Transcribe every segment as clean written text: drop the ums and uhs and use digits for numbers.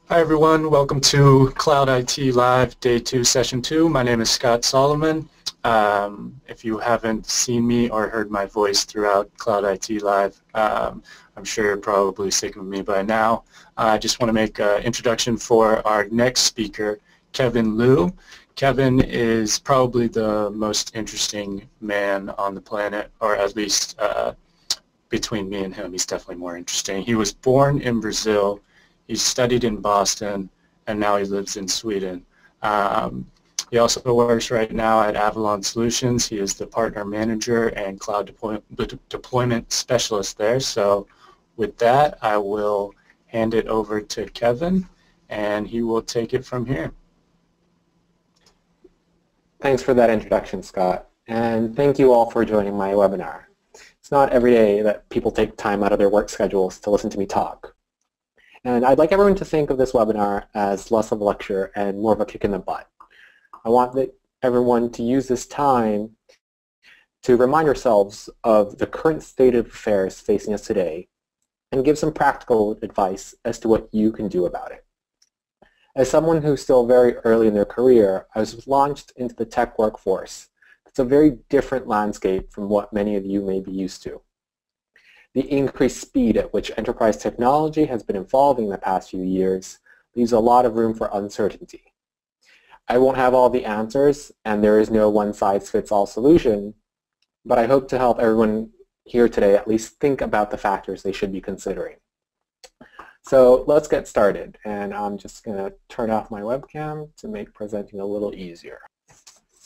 Hi everyone, welcome to Cloud IT Live Day 2, Session 2. My name is Scott Solomon. If you haven't seen me or heard my voice throughout Cloud IT Live, I'm sure you're probably sick of me by now. I just want to make an introduction for our next speaker, Kevin Liu. Kevin is probably the most interesting man on the planet, or at least between me and him, he's definitely more interesting. He was born in Brazil. He studied in Boston, and now he lives in Sweden. He also works right now at Avalon Solutions. He is the partner manager and cloud deployment specialist there. So with that, I will hand it over to Kevin, and he will take it from here. Thanks for that introduction, Scott, and thank you all for joining my webinar. It's not every day that people take time out of their work schedules to listen to me talk. And I'd like everyone to think of this webinar as less of a lecture and more of a kick in the butt. I want everyone to use this time to remind yourselves of the current state of affairs facing us today and give some practical advice as to what you can do about it. As someone who's still very early in their career, I was launched into the tech workforce. It's a very different landscape from what many of you may be used to. The increased speed at which enterprise technology has been evolving in the past few years leaves a lot of room for uncertainty. I won't have all the answers, and there is no one-size-fits-all solution, but I hope to help everyone here today at least think about the factors they should be considering. So let's get started, and I'm just going to turn off my webcam to make presenting a little easier.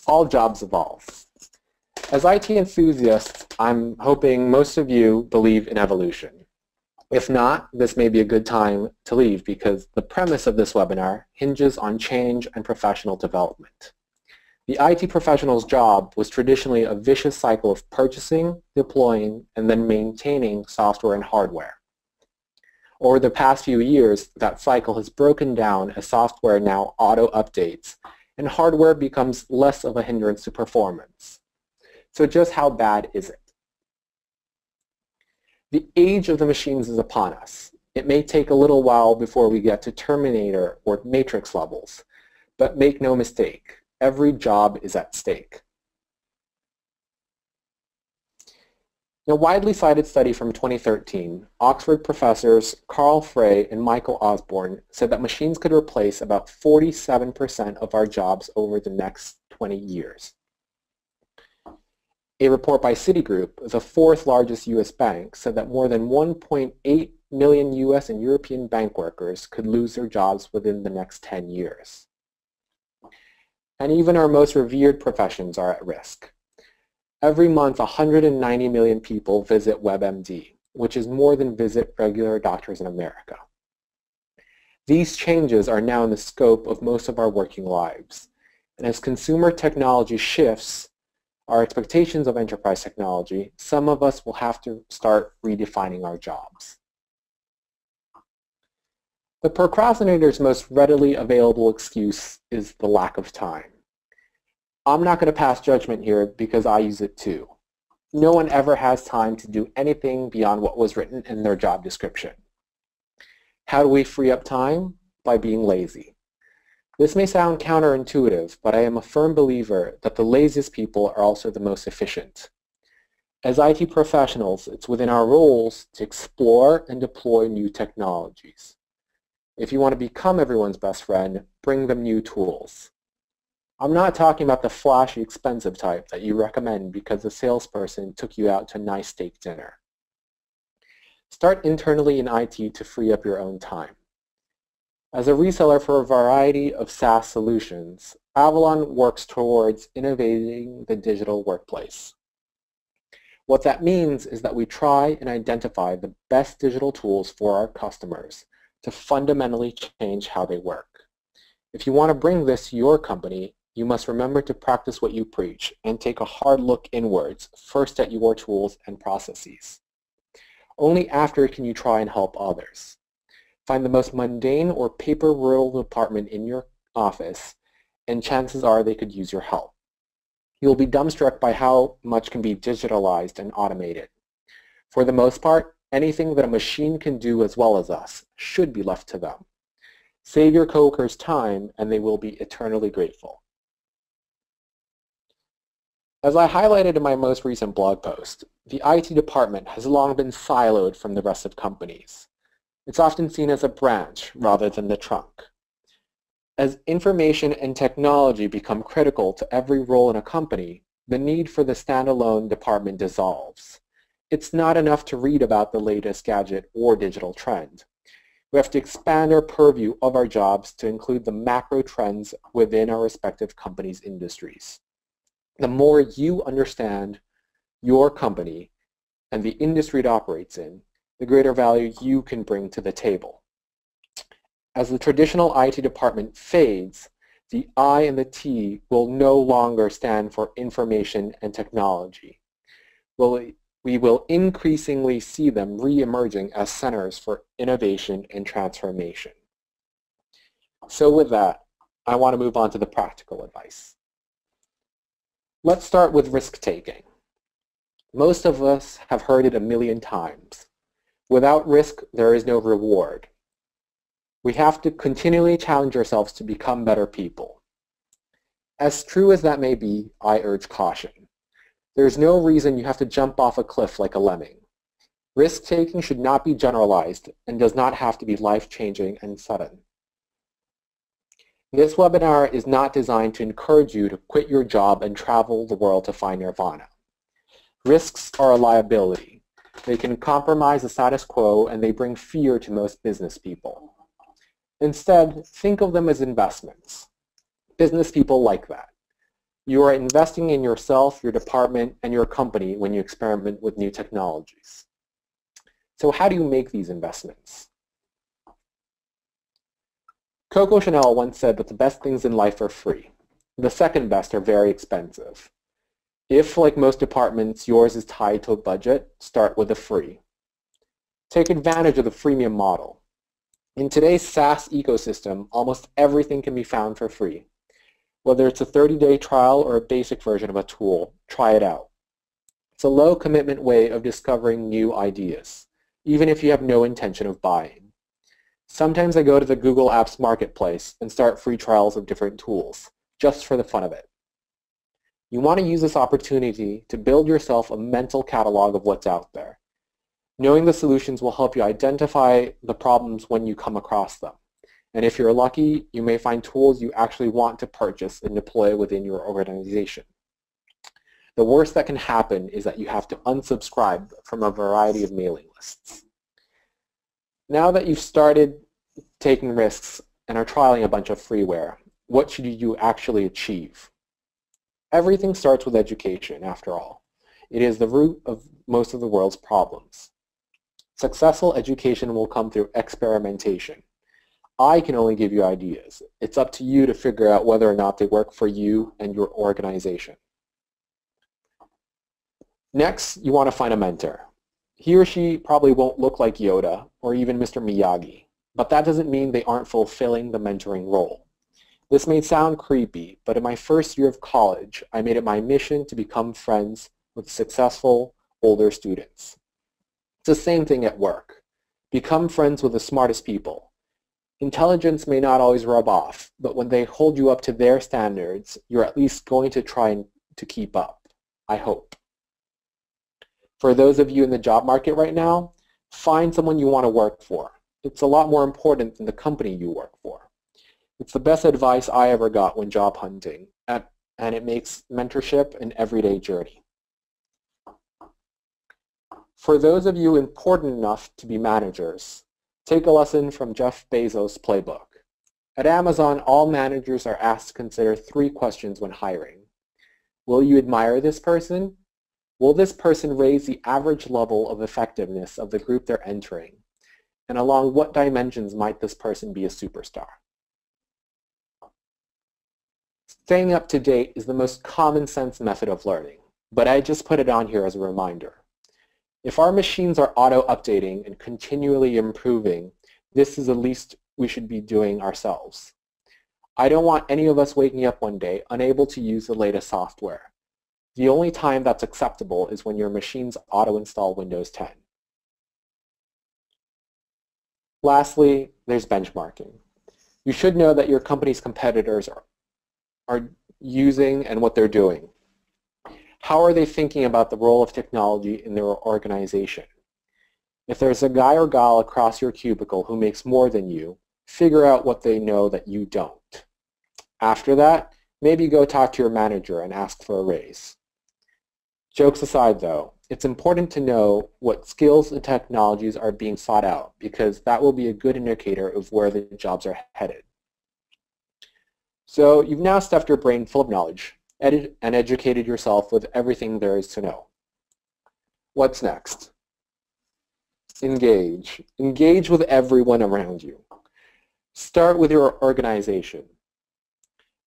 All jobs evolve. As IT enthusiasts, I'm hoping most of you believe in evolution. If not, this may be a good time to leave because the premise of this webinar hinges on change and professional development. The IT professional's job was traditionally a vicious cycle of purchasing, deploying, and then maintaining software and hardware. Over the past few years, that cycle has broken down as software now auto-updates and hardware becomes less of a hindrance to performance. So just how bad is it? The age of the machines is upon us. It may take a little while before we get to Terminator or Matrix levels, but make no mistake, every job is at stake. In a widely cited study from 2013, Oxford professors Carl Frey and Michael Osborne said that machines could replace about 47% of our jobs over the next 20 years. A report by Citigroup, the fourth largest U.S. bank, said that more than 1.8 million U.S. and European bank workers could lose their jobs within the next 10 years. And even our most revered professions are at risk. Every month, 190 million people visit WebMD, which is more than visit regular doctors in America. These changes are now in the scope of most of our working lives. And as consumer technology shifts our expectations of enterprise technology, some of us will have to start redefining our jobs. The procrastinator's most readily available excuse is the lack of time. I'm not going to pass judgment here because I use it too. No one ever has time to do anything beyond what was written in their job description. How do we free up time? By being lazy. This may sound counterintuitive, but I am a firm believer that the laziest people are also the most efficient. As IT professionals, it's within our roles to explore and deploy new technologies. If you want to become everyone's best friend, bring them new tools. I'm not talking about the flashy, expensive type that you recommend because the salesperson took you out to a nice steak dinner. Start internally in IT to free up your own time. As a reseller for a variety of SaaS solutions, Avalon works towards innovating the digital workplace. What that means is that we try and identify the best digital tools for our customers to fundamentally change how they work. If you want to bring this to your company, you must remember to practice what you preach and take a hard look inwards, first at your tools and processes. Only after can you try and help others. Find the most mundane or paper-riddled department in your office, and chances are they could use your help. You'll be dumbstruck by how much can be digitalized and automated. For the most part, anything that a machine can do as well as us should be left to them. Save your coworkers time and they will be eternally grateful. As I highlighted in my most recent blog post, the IT department has long been siloed from the rest of companies. It's often seen as a branch rather than the trunk. As information and technology become critical to every role in a company, the need for the standalone department dissolves. It's not enough to read about the latest gadget or digital trend. We have to expand our purview of our jobs to include the macro trends within our respective companies' industries. The more you understand your company and the industry it operates in, the greater value you can bring to the table. As the traditional IT department fades, the I and the T will no longer stand for information and technology. We will increasingly see them re-emerging as centers for innovation and transformation. So with that, I want to move on to the practical advice. Let's start with risk-taking. Most of us have heard it a million times. Without risk, there is no reward. We have to continually challenge ourselves to become better people. As true as that may be, I urge caution. There's no reason you have to jump off a cliff like a lemming. Risk-taking should not be generalized and does not have to be life-changing and sudden. This webinar is not designed to encourage you to quit your job and travel the world to find nirvana. Risks are a liability. They can compromise the status quo and they bring fear to most business people. Instead, think of them as investments. Business people like that. You are investing in yourself, your department, and your company when you experiment with new technologies. So how do you make these investments? Coco Chanel once said that the best things in life are free. The second best are very expensive. If, like most departments, yours is tied to a budget, start with a free. Take advantage of the freemium model. In today's SaaS ecosystem, almost everything can be found for free. Whether it's a 30-day trial or a basic version of a tool, try it out. It's a low-commitment way of discovering new ideas, even if you have no intention of buying. Sometimes I go to the Google Apps Marketplace and start free trials of different tools, just for the fun of it. You want to use this opportunity to build yourself a mental catalog of what's out there. Knowing the solutions will help you identify the problems when you come across them. And if you're lucky, you may find tools you actually want to purchase and deploy within your organization. The worst that can happen is that you have to unsubscribe from a variety of mailing lists. Now that you've started taking risks and are trialing a bunch of freeware, what should you actually achieve? Everything starts with education, after all. It is the root of most of the world's problems. Successful education will come through experimentation. I can only give you ideas. It's up to you to figure out whether or not they work for you and your organization. Next, you want to find a mentor. He or she probably won't look like Yoda or even Mr. Miyagi, but that doesn't mean they aren't fulfilling the mentoring role. This may sound creepy, but in my first year of college, I made it my mission to become friends with successful older students. It's the same thing at work. Become friends with the smartest people. Intelligence may not always rub off, but when they hold you up to their standards, you're at least going to try to keep up, I hope. For those of you in the job market right now, find someone you want to work for. It's a lot more important than the company you work for. It's the best advice I ever got when job hunting, and it makes mentorship an everyday journey. For those of you important enough to be managers, take a lesson from Jeff Bezos' playbook. At Amazon, all managers are asked to consider 3 questions when hiring. Will you admire this person? Will this person raise the average level of effectiveness of the group they're entering? And along what dimensions might this person be a superstar? Staying up to date is the most common sense method of learning, but I just put it on here as a reminder. If our machines are auto-updating and continually improving, this is the least we should be doing ourselves. I don't want any of us waking up one day unable to use the latest software. The only time that's acceptable is when your machines auto-install Windows 10. Lastly, there's benchmarking. You should know that your company's competitors are using and what they're doing. How are they thinking about the role of technology in their organization? If there's a guy or gal across your cubicle who makes more than you, figure out what they know that you don't. After that, maybe go talk to your manager and ask for a raise. Jokes aside though, it's important to know what skills and technologies are being sought out because that will be a good indicator of where the jobs are headed. So you've now stuffed your brain full of knowledge and educated yourself with everything there is to know. What's next? Engage. Engage with everyone around you. Start with your organization.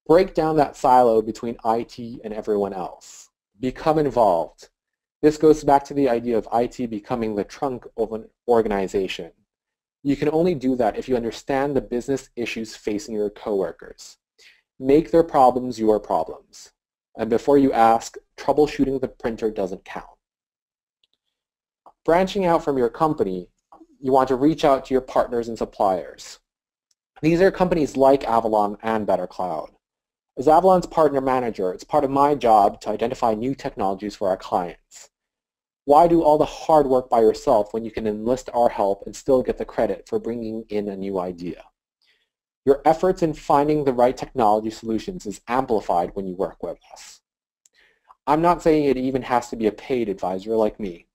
Break down that silo between IT and everyone else. Become involved. This goes back to the idea of IT becoming the trunk of an organization. You can only do that if you understand the business issues facing your coworkers. Make their problems your problems. And before you ask, troubleshooting the printer doesn't count. Branching out from your company, you want to reach out to your partners and suppliers. These are companies like Avalon and Better Cloud. As Avalon's partner manager, it's part of my job to identify new technologies for our clients. Why do all the hard work by yourself when you can enlist our help and still get the credit for bringing in a new idea? Your efforts in finding the right technology solutions is amplified when you work with us. I'm not saying it even has to be a paid advisor like me.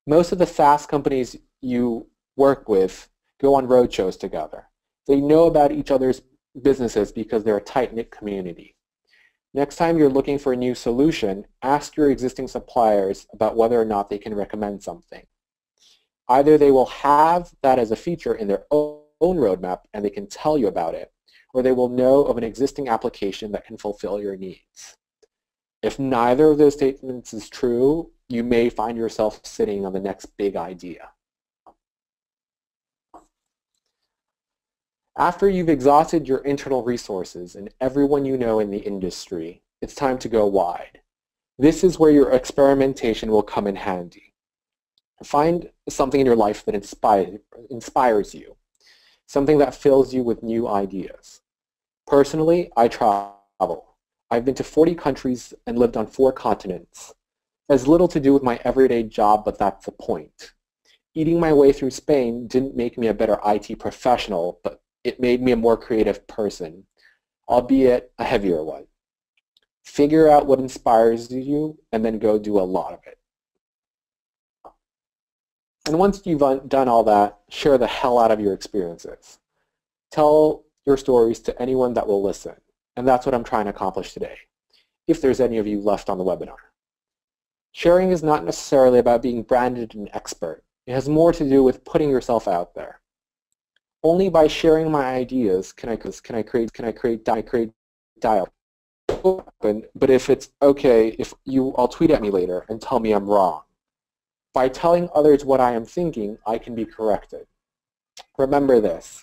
Most of the SaaS companies you work with go on roadshows together. They know about each other's businesses because they're a tight-knit community. Next time you're looking for a new solution, ask your existing suppliers about whether or not they can recommend something. Either they will have that as a feature in their own roadmap and they can tell you about it, or they will know of an existing application that can fulfill your needs. If neither of those statements is true, you may find yourself sitting on the next big idea. After you've exhausted your internal resources and everyone you know in the industry, it's time to go wide. This is where your experimentation will come in handy. Find something in your life that inspires you, something that fills you with new ideas. Personally, I travel. I've been to 40 countries and lived on 4 continents. It has little to do with my everyday job, but that's the point. Eating my way through Spain didn't make me a better IT professional, but it made me a more creative person, albeit a heavier one. Figure out what inspires you and then go do a lot of it. And once you've done all that, share the hell out of your experiences. Tell your stories to anyone that will listen. And that's what I'm trying to accomplish today, if there's any of you left on the webinar. Sharing is not necessarily about being branded an expert. It has more to do with putting yourself out there. Only by sharing my ideas can I create dialogue. But if it's okay, I'll tweet at me later and tell me I'm wrong. By telling others what I am thinking, I can be corrected. Remember this.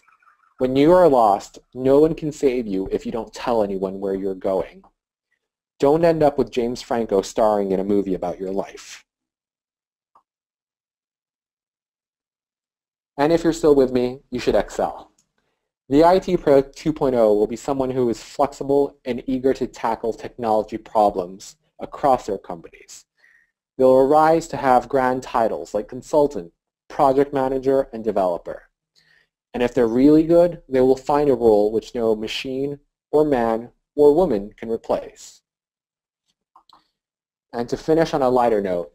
When you are lost, no one can save you if you don't tell anyone where you're going. Don't end up with James Franco starring in a movie about your life. And if you're still with me, you should excel. The IT Pro 2.0 will be someone who is flexible and eager to tackle technology problems across their companies. They'll arise to have grand titles like consultant, project manager, and developer. And if they're really good, they will find a role which no machine or man or woman can replace. And to finish on a lighter note,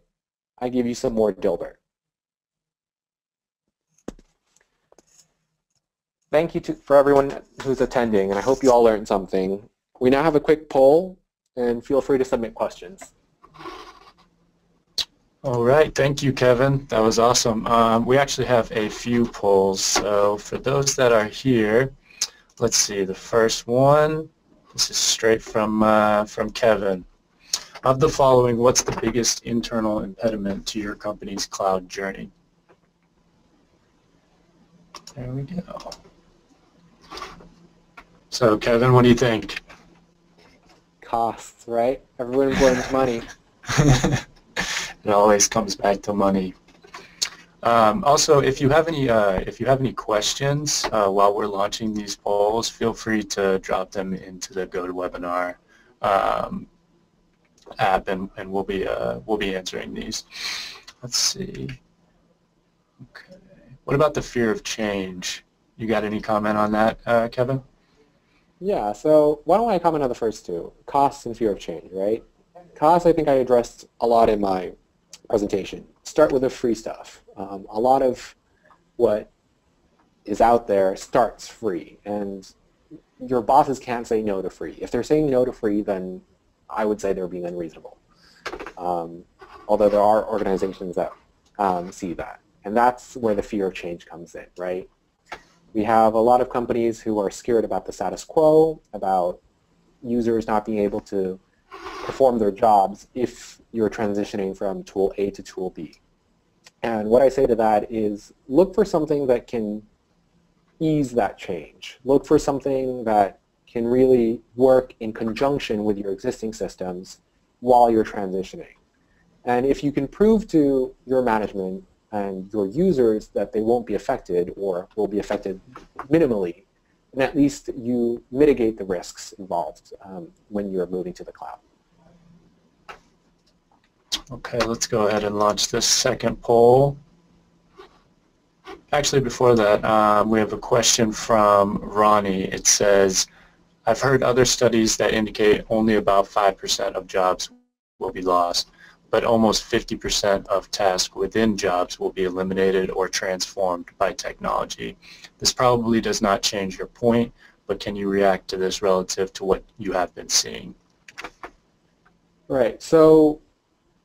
I give you some more Dilbert. Thank you for everyone who's attending, and I hope you all learned something. We now have a quick poll, and feel free to submit questions. All right, thank you, Kevin. That was awesome. We actually have a few polls. So for those that are here, let's see. The first one, this is straight from Kevin. Of the following, what's the biggest internal impediment to your company's cloud journey? There we go. So, Kevin, what do you think? Costs, right? Everyone blames money. It always comes back to money. Also, if you have any questions while we're launching these polls, feel free to drop them into the GoToWebinar app, and we'll be answering these. Let's see. Okay. What about the fear of change? You got any comment on that, Kevin? Yeah, so why don't I comment on the first two, costs and fear of change, right? Costs, I think I addressed a lot in my presentation. Start with the free stuff. A lot of what is out there starts free, and your bosses can't say no to free. If they're saying no to free, then I would say they're being unreasonable. Although there are organizations that see that. And that's where the fear of change comes in, right? We have a lot of companies who are scared about the status quo, about users not being able to perform their jobs if you're transitioning from tool A to tool B. And what I say to that is look for something that can ease that change. Look for something that can really work in conjunction with your existing systems while you're transitioning. And if you can prove to your management and your users that they won't be affected or will be affected minimally, then at least you mitigate the risks involved when you're moving to the cloud. Okay, let's go ahead and launch this second poll. Actually, before that, we have a question from Ronnie. It says, I've heard other studies that indicate only about 5% of jobs will be lost, but almost 50% of tasks within jobs will be eliminated or transformed by technology. This probably does not change your point, but can you react to this relative to what you have been seeing? Right. So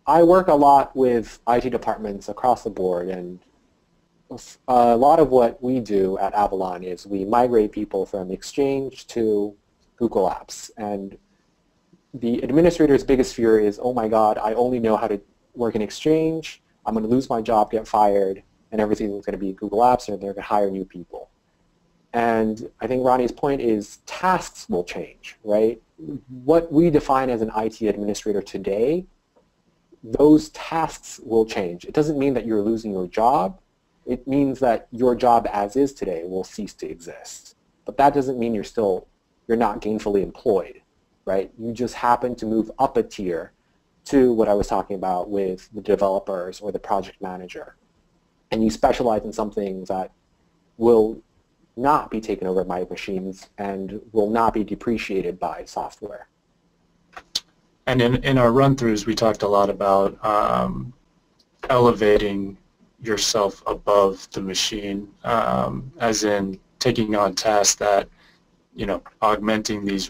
I work a lot with IT departments across the board, and a lot of what we do at Avalon is we migrate people from Exchange to Google Apps. And the administrator's biggest fear is, oh my God, I only know how to work in Exchange, I'm going to lose my job, get fired, and everything's going to be Google Apps, and they're going to hire new people. And I think Ronnie's point is tasks will change, right? What we define as an IT administrator today, those tasks will change. It doesn't mean that you're losing your job. It means that your job as is today will cease to exist. But that doesn't mean you're not gainfully employed, right? You just happen to move up a tier to what I was talking about with the developers or the project manager. And you specialize in something that will not be taken over by machines and will not be depreciated by software. And in our run-throughs, we talked a lot about elevating yourself above the machine, as in taking on tasks that, augmenting these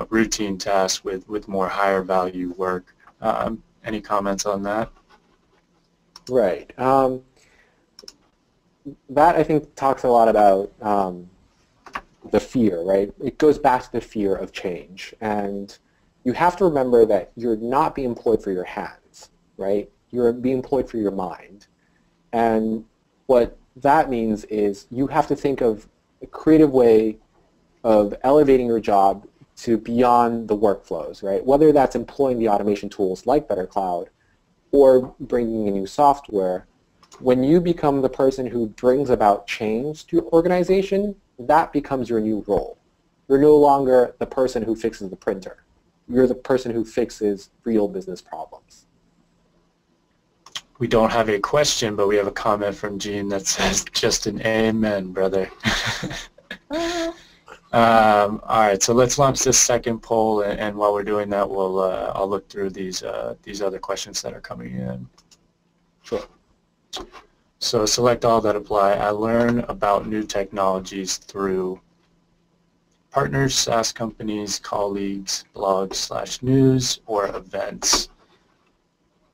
routine tasks with more higher value work. Any comments on that? Right. That, I think, talks a lot about the fear, right? It goes back to the fear of change. And you have to remember that you're not being employed for your hands, right? You're being employed for your mind. And what that means is you have to think of a creative way of elevating your job to beyond the workflows, right? Whether that's employing the automation tools like BetterCloud or bringing in new software, when you become the person who brings about change to your organization, that becomes your new role. You're no longer the person who fixes the printer. You're the person who fixes real business problems. We don't have a question, but we have a comment from Gene that says, just an amen, brother. All right, so let's launch this second poll, and while we're doing that, I'll look through these other questions that are coming in. Sure. So select all that apply. I learn about new technologies through partners, SaaS companies, colleagues, blogs / news, or events.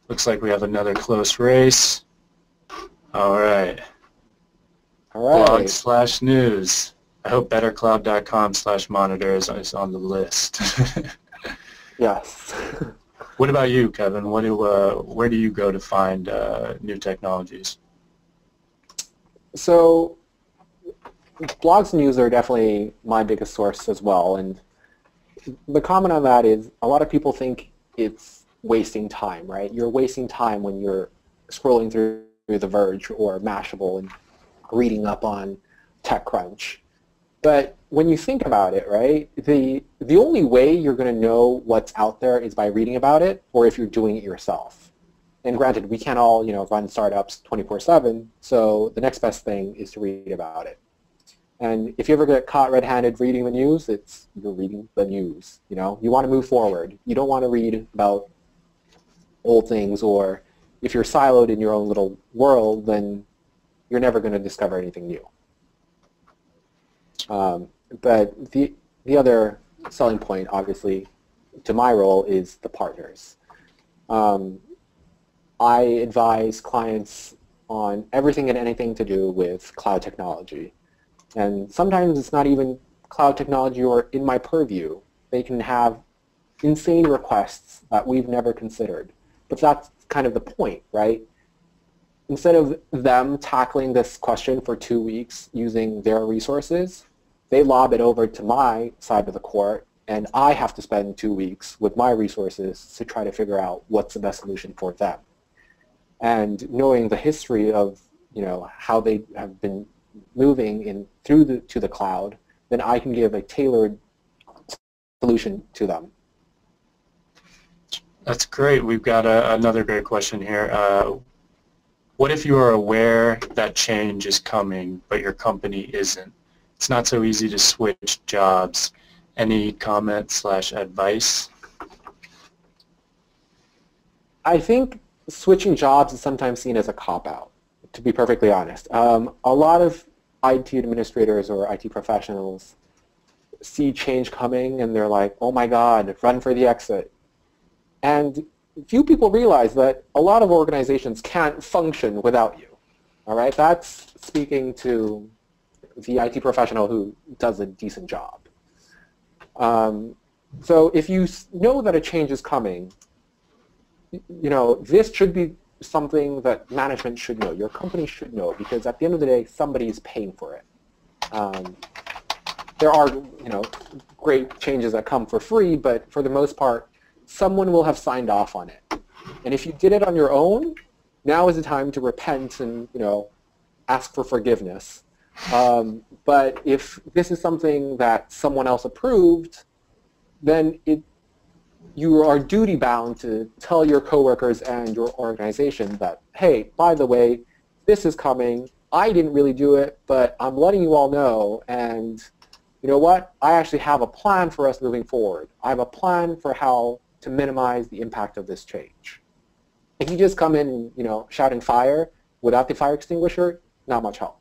Looks like we have another close race. All right. Blog / news. I hope bettercloud.com/monitor is on the list. Yes. What about you, Kevin? Where do you go to find new technologies? So blogs and news are definitely my biggest source as well. And the comment on that is a lot of people think it's wasting time, right? You're wasting time when you're scrolling through The Verge or Mashable and reading up on TechCrunch. But when you think about it, right, the only way you're going to know what's out there is by reading about it or if you're doing it yourself. And granted, we can't all, run startups 24/7, so the next best thing is to read about it. And if you ever get caught red-handed reading the news, you're reading the news. You want to move forward. You don't want to read about old things, or if you're siloed in your own little world, then you're never going to discover anything new. But the other selling point, obviously, to my role is the partners. I advise clients on everything and anything to do with cloud technology. And sometimes it's not even cloud technology or in my purview. They can have insane requests that we've never considered. But that's kind of the point, right? Instead of them tackling this question for 2 weeks using their resources, they lob it over to my side of the court, and I have to spend 2 weeks with my resources to try to figure out what's the best solution for them. And knowing the history of how they have been moving to the cloud, then I can give a tailored solution to them. That's great. We've got another great question here. What if you are aware that change is coming, but your company isn't? It's not so easy to switch jobs. Any comment/advice? I think switching jobs is sometimes seen as a cop-out, to be perfectly honest. A lot of IT administrators or IT professionals see change coming and they're like, oh my God, run for the exit. And few people realize that a lot of organizations can't function without you. All right, that's speaking to the IT professional who does a decent job. So if you know that a change is coming, this should be something that management should know. Your company should know, because at the end of the day, somebody's paying for it. There are, great changes that come for free, but for the most part, someone will have signed off on it. And if you did it on your own, now is the time to repent and, ask for forgiveness. But if this is something that someone else approved, then you are duty-bound to tell your coworkers and your organization that, hey, by the way, this is coming. I didn't really do it, but I'm letting you all know. And you know what? I actually have a plan for us moving forward. I have a plan for how to minimize the impact of this change. If you just come in and, shout and fire without the fire extinguisher, not much help.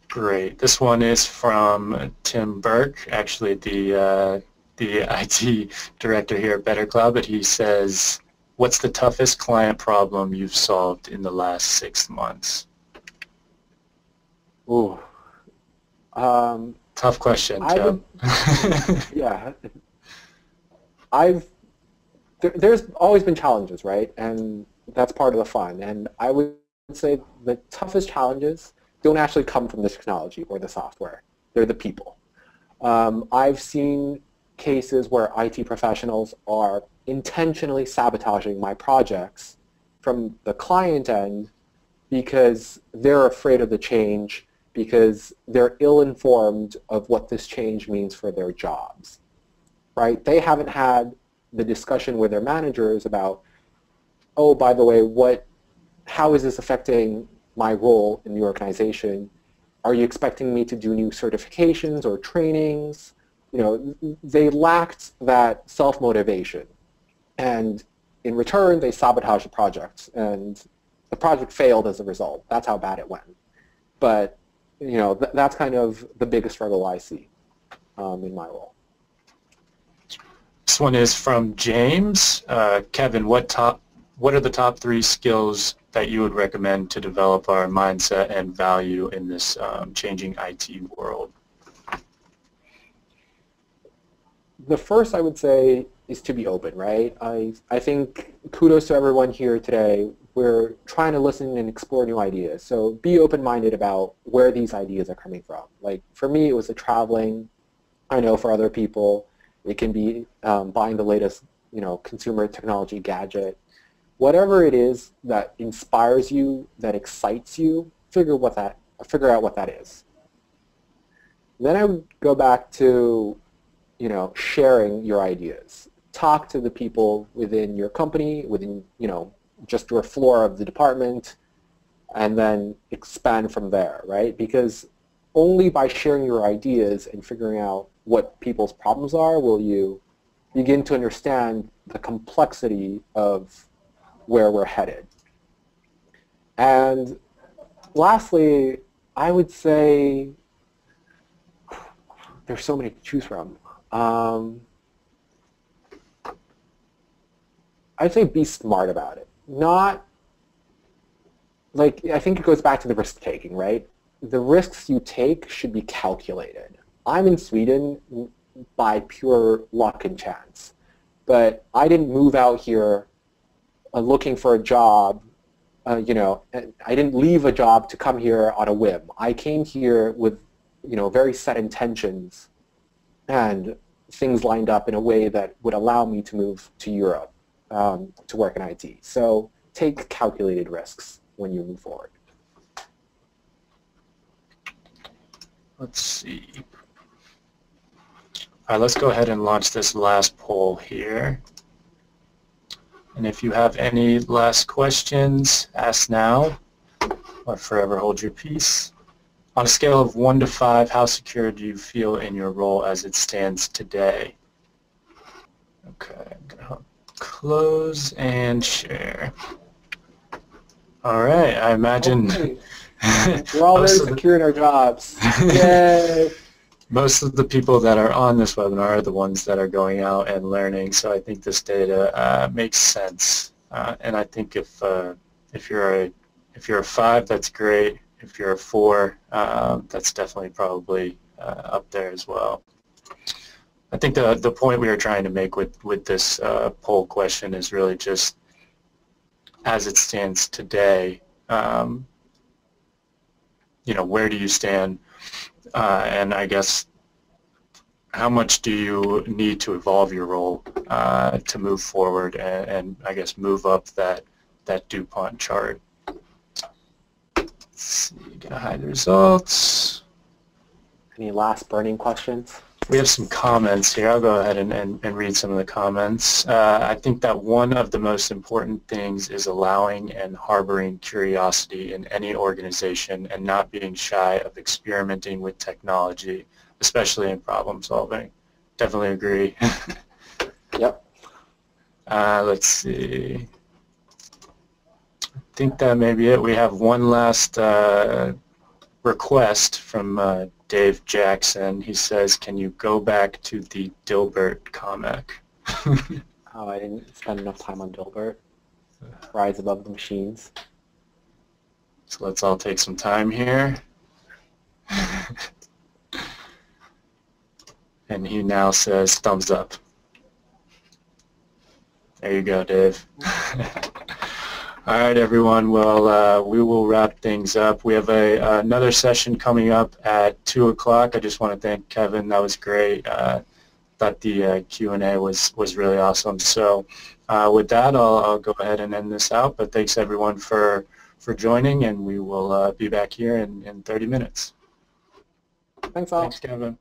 Great. This one is from Tim Burke, actually the IT director here at Better Cloud, but he says, what's the toughest client problem you've solved in the last 6 months? Ooh. Tough question, Tim. Yeah. There's always been challenges, right? And that's part of the fun. And I would say the toughest challenges don't actually come from the technology or the software. They're the people. I've seen cases where IT professionals are intentionally sabotaging my projects from the client end because they're afraid of the change, because they're ill-informed of what this change means for their jobs, right? They haven't had the discussion with their managers about, oh, by the way, how is this affecting my role in the organization? Are you expecting me to do new certifications or trainings? They lacked that self-motivation. And in return, they sabotaged the project. And the project failed as a result. That's how bad it went. But, that's kind of the biggest struggle I see in my role. This one is from James. Kevin, what are the top 3 skills that you would recommend to develop our mindset and value in this changing IT world? The first, I would say, is to be open, right? I think kudos to everyone here today. We're trying to listen and explore new ideas. So be open-minded about where these ideas are coming from. Like for me, it was the traveling. I know for other people, it can be buying the latest, consumer technology gadget. Whatever it is that inspires you, that excites you, figure out what that is. Then I would go back to, sharing your ideas. Talk to the people within your company, within, just your floor of the department, and then expand from there, right? Because only by sharing your ideas and figuring out what people's problems are will you begin to understand the complexity of where we're headed. And lastly, I would say there's so many to choose from. I'd say be smart about it. Not, I think it goes back to the risk taking, right? The risks you take should be calculated. I'm in Sweden by pure luck and chance, but I didn't move out here looking for a job. I didn't leave a job to come here on a whim. I came here with, very set intentions, and things lined up in a way that would allow me to move to Europe to work in IT. So take calculated risks when you move forward. Let's see. All right, let's go ahead and launch this last poll here. And if you have any last questions, ask now or forever hold your peace. On a scale of 1 to 5, how secure do you feel in your role as it stands today? Okay, I'm going to close and share. All right, I imagine... Okay. We're all very secure in our jobs. Yay! Most of the people that are on this webinar are the ones that are going out and learning, so I think this data makes sense. And I think if you're a 5, that's great. If you're a 4, that's definitely probably up there as well. I think the point we are trying to make with this poll question is really just as it stands today. Where do you stand? And I guess how much do you need to evolve your role to move forward and I guess move up that DuPont chart? Let's see, gonna hide the results. Any last burning questions? We have some comments here. I'll go ahead and read some of the comments. I think that one of the most important things is allowing and harboring curiosity in any organization and not being shy of experimenting with technology, especially in problem solving. Definitely agree. Yep. Let's see. I think that may be it. We have one last request from Dave Jackson. He says, can you go back to the Dilbert comic? Oh, I didn't spend enough time on Dilbert. Rise Above the Machines. So let's all take some time here. And he now says thumbs up. There you go, Dave. All right, everyone. Well, we will wrap things up. We have another session coming up at 2 o'clock. I just want to thank Kevin. That was great. Thought the Q&A was really awesome. So with that, I'll go ahead and end this out. But thanks, everyone, for joining, and we will be back here in 30 minutes. Thanks, all. Thanks, Kevin.